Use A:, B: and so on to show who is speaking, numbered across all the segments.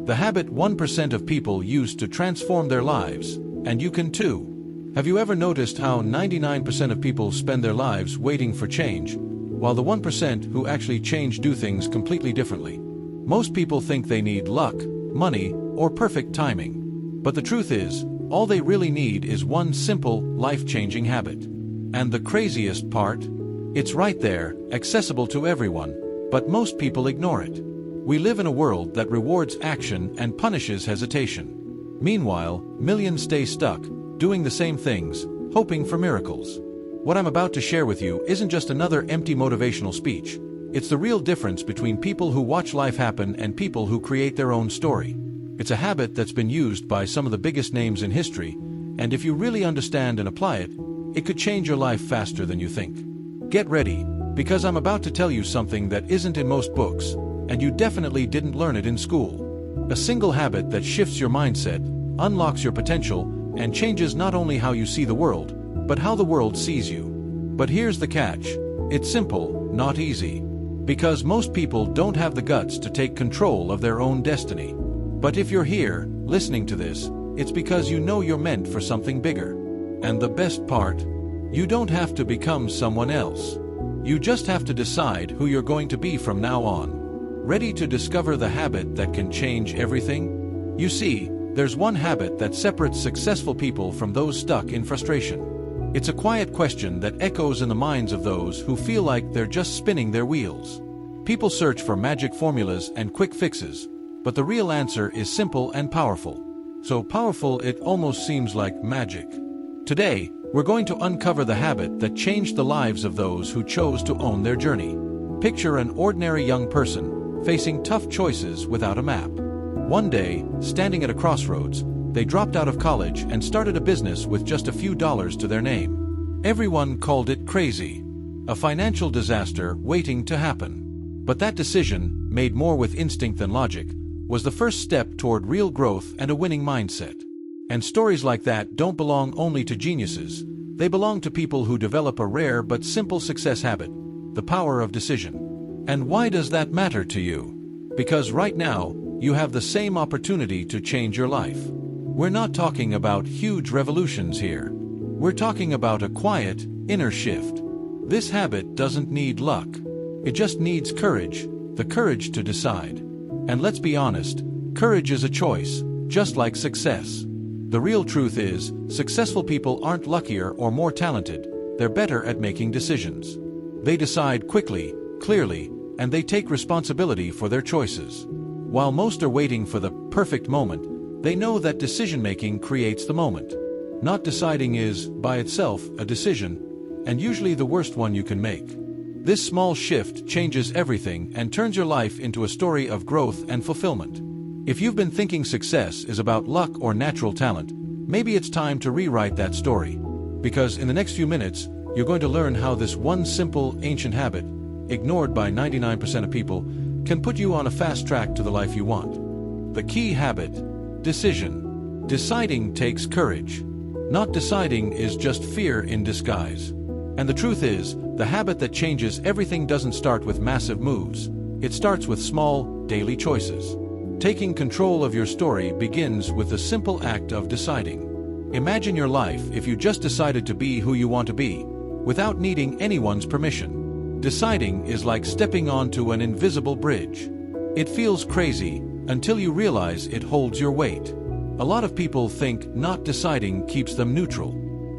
A: The habit 1% of people use to transform their lives, and you can too. Have you ever noticed how 99% of people spend their lives waiting for change, while the 1% who actually change do things completely differently? Most people think they need luck, money, or perfect timing. But the truth is, all they really need is one simple, life-changing habit. And the craziest part? It's right there, accessible to everyone, but most people ignore it. We live in a world that rewards action and punishes hesitation. Meanwhile, millions stay stuck, doing the same things, hoping for miracles. What I'm about to share with you isn't just another empty motivational speech. It's the real difference between people who watch life happen and people who create their own story. It's a habit that's been used by some of the biggest names in history, and if you really understand and apply it, it could change your life faster than you think. Get ready, because I'm about to tell you something that isn't in most books, and you definitely didn't learn it in school. A single habit that shifts your mindset, unlocks your potential, and changes not only how you see the world, but how the world sees you. But here's the catch. It's simple, not easy. Because most people don't have the guts to take control of their own destiny. But if you're here, listening to this, it's because you know you're meant for something bigger. And the best part? You don't have to become someone else. You just have to decide who you're going to be from now on. Ready to discover the habit that can change everything? You see, there's one habit that separates successful people from those stuck in frustration. It's a quiet question that echoes in the minds of those who feel like they're just spinning their wheels. People search for magic formulas and quick fixes, but the real answer is simple and powerful. So powerful it almost seems like magic. Today, we're going to uncover the habit that changed the lives of those who chose to own their journey. Picture an ordinary young person facing tough choices without a map. One day, standing at a crossroads, they dropped out of college and started a business with just a few dollars to their name. Everyone called it crazy, a financial disaster waiting to happen. But that decision, made more with instinct than logic, was the first step toward real growth and a winning mindset. And stories like that don't belong only to geniuses. They belong to people who develop a rare but simple success habit, the power of decision. And why does that matter to you? Because right now, you have the same opportunity to change your life. We're not talking about huge revolutions here. We're talking about a quiet, inner shift. This habit doesn't need luck. It just needs courage, the courage to decide. And let's be honest, courage is a choice, just like success. The real truth is, successful people aren't luckier or more talented, they're better at making decisions. They decide quickly, clearly, and they take responsibility for their choices. While most are waiting for the perfect moment, they know that decision-making creates the moment. Not deciding is, by itself, a decision, and usually the worst one you can make. This small shift changes everything and turns your life into a story of growth and fulfillment. If you've been thinking success is about luck or natural talent, maybe it's time to rewrite that story. Because in the next few minutes, you're going to learn how this one simple, ancient habit, ignored by 99% of people, can put you on a fast track to the life you want. The key habit: decision. Deciding takes courage. Not deciding is just fear in disguise. And the truth is, the habit that changes everything doesn't start with massive moves. It starts with small, daily choices. Taking control of your story begins with the simple act of deciding. Imagine your life if you just decided to be who you want to be, without needing anyone's permission. Deciding is like stepping onto an invisible bridge. It feels crazy until you realize it holds your weight. A lot of people think not deciding keeps them neutral.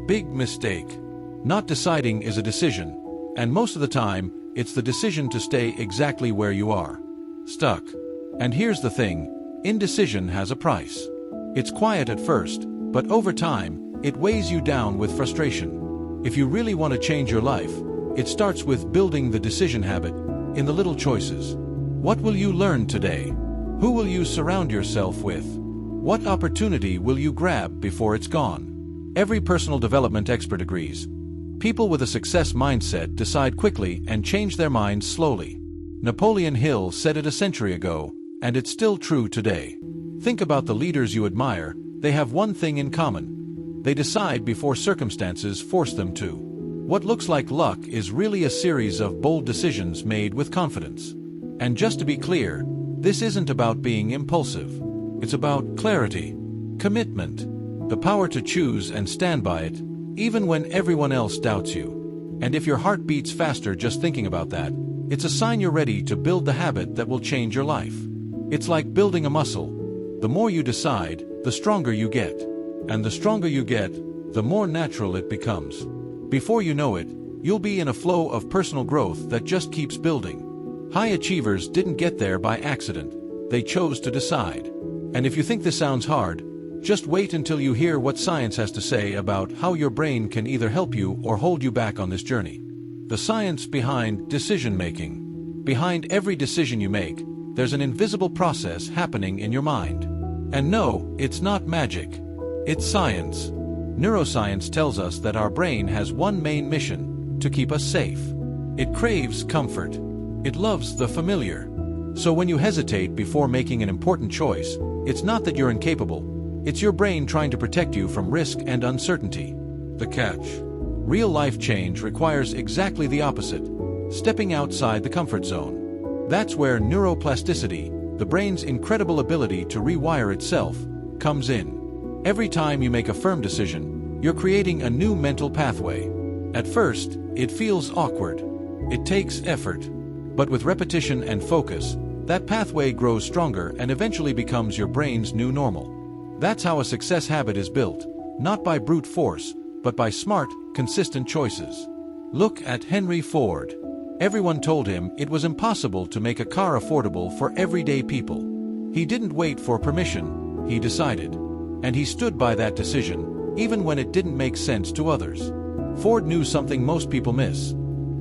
A: Big mistake. Not deciding is a decision, and most of the time, it's the decision to stay exactly where you are. Stuck. And here's the thing, indecision has a price. It's quiet at first, but over time, it weighs you down with frustration. If you really want to change your life, it starts with building the decision habit in the little choices. What will you learn today? Who will you surround yourself with? What opportunity will you grab before it's gone? Every personal development expert agrees. People with a success mindset decide quickly and change their minds slowly. Napoleon Hill said it a century ago, and it's still true today. Think about the leaders you admire. They have one thing in common. They decide before circumstances force them to. What looks like luck is really a series of bold decisions made with confidence. And just to be clear, this isn't about being impulsive. It's about clarity, commitment, the power to choose and stand by it, even when everyone else doubts you. And if your heart beats faster just thinking about that, it's a sign you're ready to build the habit that will change your life. It's like building a muscle. The more you decide, the stronger you get. And the stronger you get, the more natural it becomes. Before you know it, you'll be in a flow of personal growth that just keeps building. High achievers didn't get there by accident. They chose to decide. And if you think this sounds hard, just wait until you hear what science has to say about how your brain can either help you or hold you back on this journey. The science behind decision-making. Behind every decision you make, there's an invisible process happening in your mind. And no, it's not magic. It's science. Neuroscience tells us that our brain has one main mission: to keep us safe. It craves comfort. It loves the familiar. So when you hesitate before making an important choice, it's not that you're incapable. It's your brain trying to protect you from risk and uncertainty. The catch: real-life change requires exactly the opposite: stepping outside the comfort zone. That's where neuroplasticity, the brain's incredible ability to rewire itself, comes in. Every time you make a firm decision, you're creating a new mental pathway. At first, it feels awkward. It takes effort. But with repetition and focus, that pathway grows stronger and eventually becomes your brain's new normal. That's how a success habit is built, not by brute force, but by smart, consistent choices. Look at Henry Ford. Everyone told him it was impossible to make a car affordable for everyday people. He didn't wait for permission, he decided. And he stood by that decision, even when it didn't make sense to others. Ford knew something most people miss.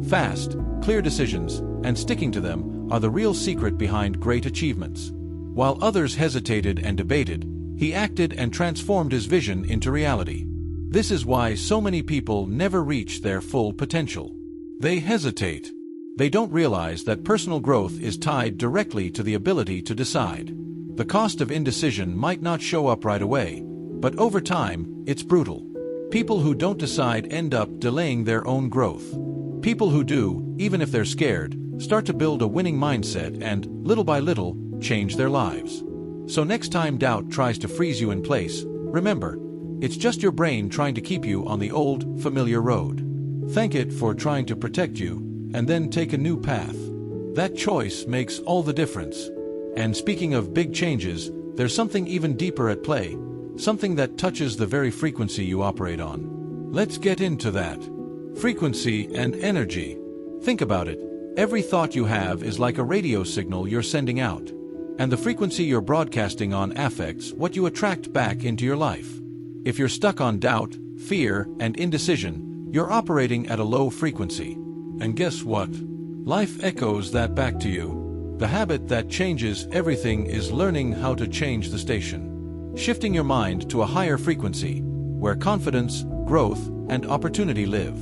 A: Fast, clear decisions, and sticking to them, are the real secret behind great achievements. While others hesitated and debated, he acted and transformed his vision into reality. This is why so many people never reach their full potential. They hesitate. They don't realize that personal growth is tied directly to the ability to decide. The cost of indecision might not show up right away, but over time, it's brutal. People who don't decide end up delaying their own growth. People who do, even if they're scared, start to build a winning mindset and, little by little, change their lives. So next time doubt tries to freeze you in place, remember, it's just your brain trying to keep you on the old, familiar road. Thank it for trying to protect you, and then take a new path. That choice makes all the difference. And speaking of big changes, there's something even deeper at play, something that touches the very frequency you operate on. Let's get into that. Frequency and energy. Think about it. Every thought you have is like a radio signal you're sending out. And the frequency you're broadcasting on affects what you attract back into your life. If you're stuck on doubt, fear, and indecision, you're operating at a low frequency. And guess what? Life echoes that back to you. The habit that changes everything is learning how to change the station. Shifting your mind to a higher frequency, where confidence, growth, and opportunity live.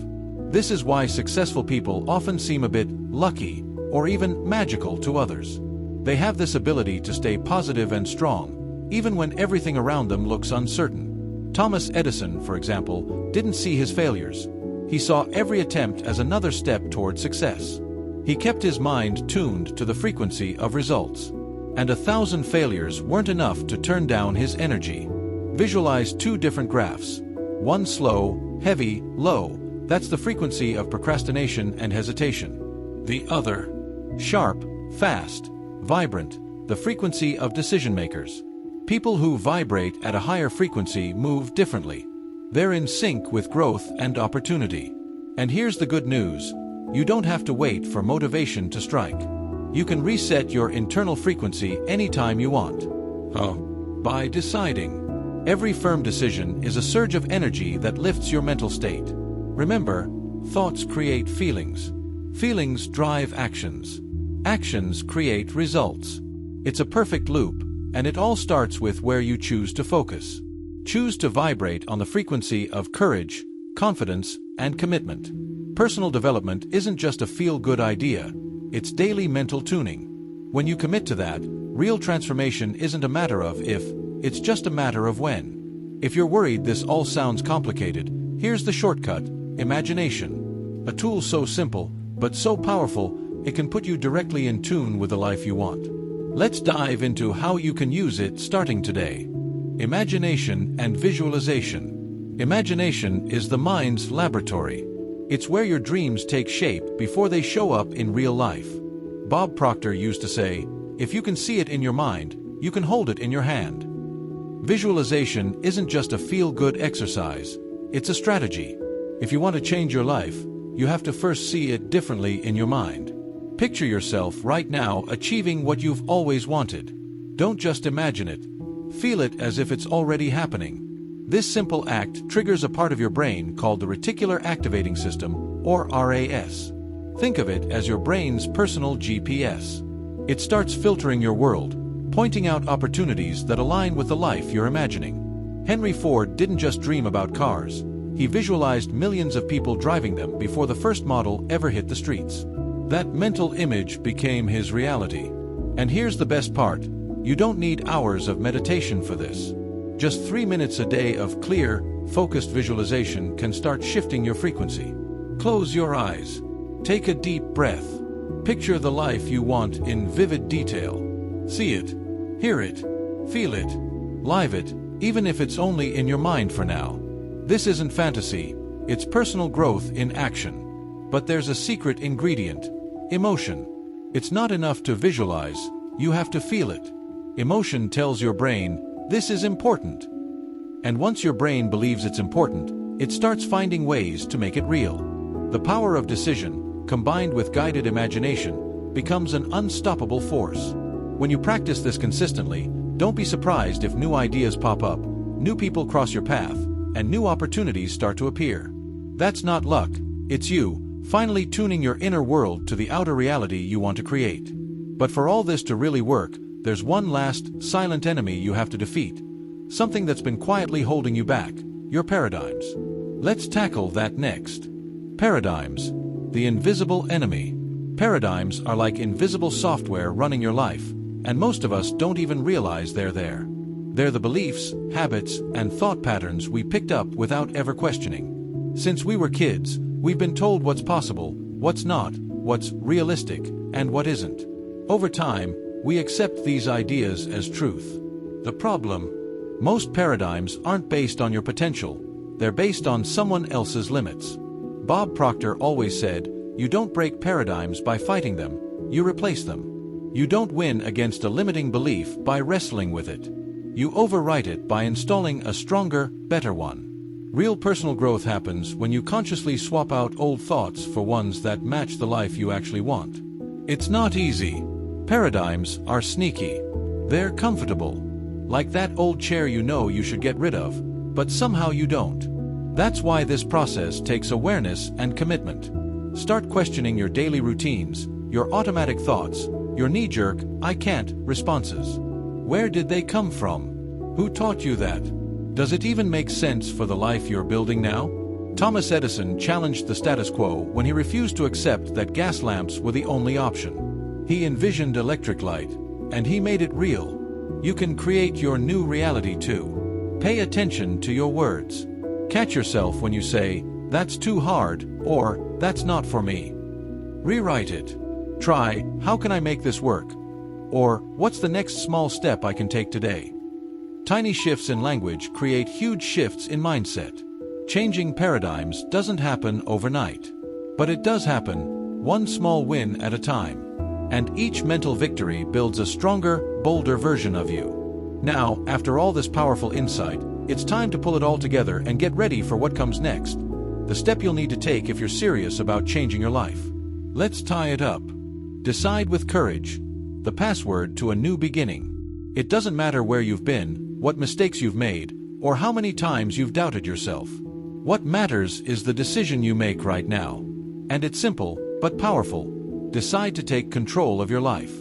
A: This is why successful people often seem a bit lucky, or even magical to others. They have this ability to stay positive and strong, even when everything around them looks uncertain. Thomas Edison, for example, didn't see his failures. He saw every attempt as another step toward success. He kept his mind tuned to the frequency of results. And 1,000 failures weren't enough to turn down his energy. Visualize two different graphs. One slow, heavy, low. That's the frequency of procrastination and hesitation. The other, sharp, fast, vibrant, the frequency of decision makers. People who vibrate at a higher frequency move differently. They're in sync with growth and opportunity. And here's the good news. You don't have to wait for motivation to strike. You can reset your internal frequency anytime you want. How? By deciding. Every firm decision is a surge of energy that lifts your mental state. Remember, thoughts create feelings. Feelings drive actions. Actions create results. It's a perfect loop, and it all starts with where you choose to focus. Choose to vibrate on the frequency of courage, confidence, and commitment. Personal development isn't just a feel-good idea, it's daily mental tuning. When you commit to that, real transformation isn't a matter of if, it's just a matter of when. If you're worried this all sounds complicated, here's the shortcut: imagination. A tool so simple, but so powerful, it can put you directly in tune with the life you want. Let's dive into how you can use it starting today. Imagination and visualization. Imagination is the mind's laboratory. It's where your dreams take shape before they show up in real life. Bob Proctor used to say, "If you can see it in your mind, you can hold it in your hand." Visualization isn't just a feel-good exercise, it's a strategy. If you want to change your life, you have to first see it differently in your mind. Picture yourself right now achieving what you've always wanted. Don't just imagine it. Feel it as if it's already happening. This simple act triggers a part of your brain called the reticular activating system, or RAS. Think of it as your brain's personal GPS. It starts filtering your world, pointing out opportunities that align with the life you're imagining. Henry Ford didn't just dream about cars. He visualized millions of people driving them before the first model ever hit the streets. That mental image became his reality. And here's the best part. You don't need hours of meditation for this. Just 3 minutes a day of clear, focused visualization can start shifting your frequency. Close your eyes. Take a deep breath. Picture the life you want in vivid detail. See it, hear it, feel it, live it, even if it's only in your mind for now. This isn't fantasy, it's personal growth in action. But there's a secret ingredient: emotion. It's not enough to visualize, you have to feel it. Emotion tells your brain, this is important. And once your brain believes it's important, it starts finding ways to make it real. The power of decision, combined with guided imagination, becomes an unstoppable force. When you practice this consistently, don't be surprised if new ideas pop up, new people cross your path, and new opportunities start to appear. That's not luck, it's you, finally tuning your inner world to the outer reality you want to create. But for all this to really work, there's one last, silent enemy you have to defeat. Something that's been quietly holding you back: your paradigms. Let's tackle that next. Paradigms, the invisible enemy. Paradigms are like invisible software running your life, and most of us don't even realize they're there. They're the beliefs, habits, and thought patterns we picked up without ever questioning. Since we were kids, we've been told what's possible, what's not, what's realistic, and what isn't. Over time, we accept these ideas as truth. The problem? Most paradigms aren't based on your potential, they're based on someone else's limits. Bob Proctor always said, "You don't break paradigms by fighting them, you replace them. You don't win against a limiting belief by wrestling with it. You overwrite it by installing a stronger, better one." Real personal growth happens when you consciously swap out old thoughts for ones that match the life you actually want. It's not easy. Paradigms are sneaky. They're comfortable. Like that old chair you know you should get rid of, but somehow you don't. That's why this process takes awareness and commitment. Start questioning your daily routines, your automatic thoughts, your knee-jerk, "I can't" responses. Where did they come from? Who taught you that? Does it even make sense for the life you're building now? Thomas Edison challenged the status quo when he refused to accept that gas lamps were the only option. He envisioned electric light, and he made it real. You can create your new reality too. Pay attention to your words. Catch yourself when you say, "That's too hard," or "That's not for me." Rewrite it. Try, "How can I make this work?" Or, "What's the next small step I can take today?" Tiny shifts in language create huge shifts in mindset. Changing paradigms doesn't happen overnight. But it does happen, one small win at a time. And each mental victory builds a stronger, bolder version of you. Now, after all this powerful insight, it's time to pull it all together and get ready for what comes next. The step you'll need to take if you're serious about changing your life. Let's tie it up. Decide with courage. The password to a new beginning. It doesn't matter where you've been, what mistakes you've made, or how many times you've doubted yourself. What matters is the decision you make right now. And it's simple, but powerful. Decide to take control of your life.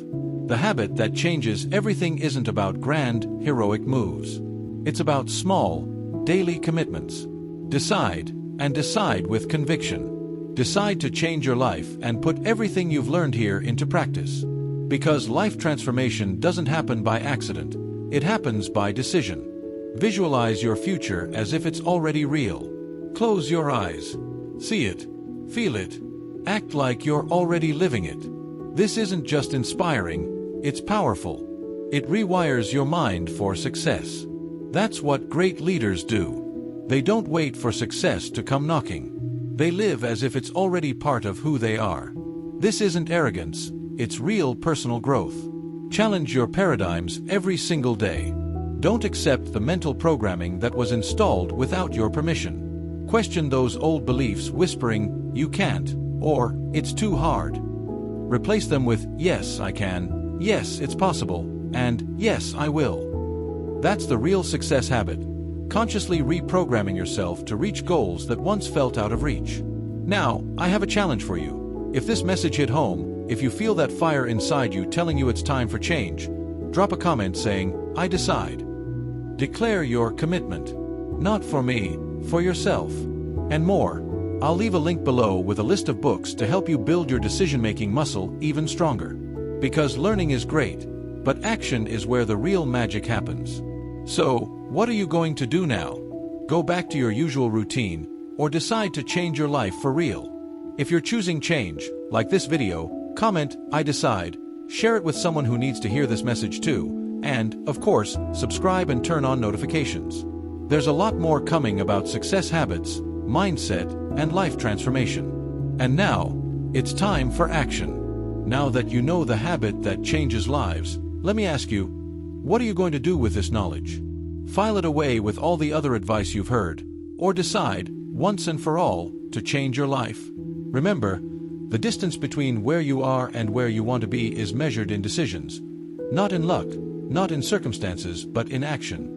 A: The habit that changes everything isn't about grand, heroic moves. It's about small, daily commitments. Decide, and decide with conviction. Decide to change your life and put everything you've learned here into practice. Because life transformation doesn't happen by accident. It happens by decision. Visualize your future as if it's already real. Close your eyes. See it. Feel it. Act like you're already living it. This isn't just inspiring, It's powerful. It rewires your mind for success. That's what great leaders do. They don't wait for success to come knocking. They live as if it's already part of who they are. This isn't arrogance, it's real personal growth. Challenge your paradigms every single day. Don't accept the mental programming that was installed without your permission. Question those old beliefs whispering, "You can't," or "It's too hard." Replace them with, "Yes, I can," "Yes, it's possible," and "Yes, I will." That's the real success habit. Consciously reprogramming yourself to reach goals that once felt out of reach. Now, I have a challenge for you. If this message hit home, if you feel that fire inside you telling you it's time for change, drop a comment saying, "I decide." Declare your commitment. Not for me, for yourself. And more. I'll leave a link below with a list of books to help you build your decision-making muscle even stronger. Because learning is great, but action is where the real magic happens. So, what are you going to do now? Go back to your usual routine, or decide to change your life for real? If you're choosing change, like this video, comment, "I decide," share it with someone who needs to hear this message too, and, of course, subscribe and turn on notifications. There's a lot more coming about success habits, mindset, and life transformation. And now, it's time for action. Now that you know the habit that changes lives, let me ask you, what are you going to do with this knowledge? File it away with all the other advice you've heard, or decide, once and for all, to change your life. Remember, the distance between where you are and where you want to be is measured in decisions. Not in luck, not in circumstances, but in action.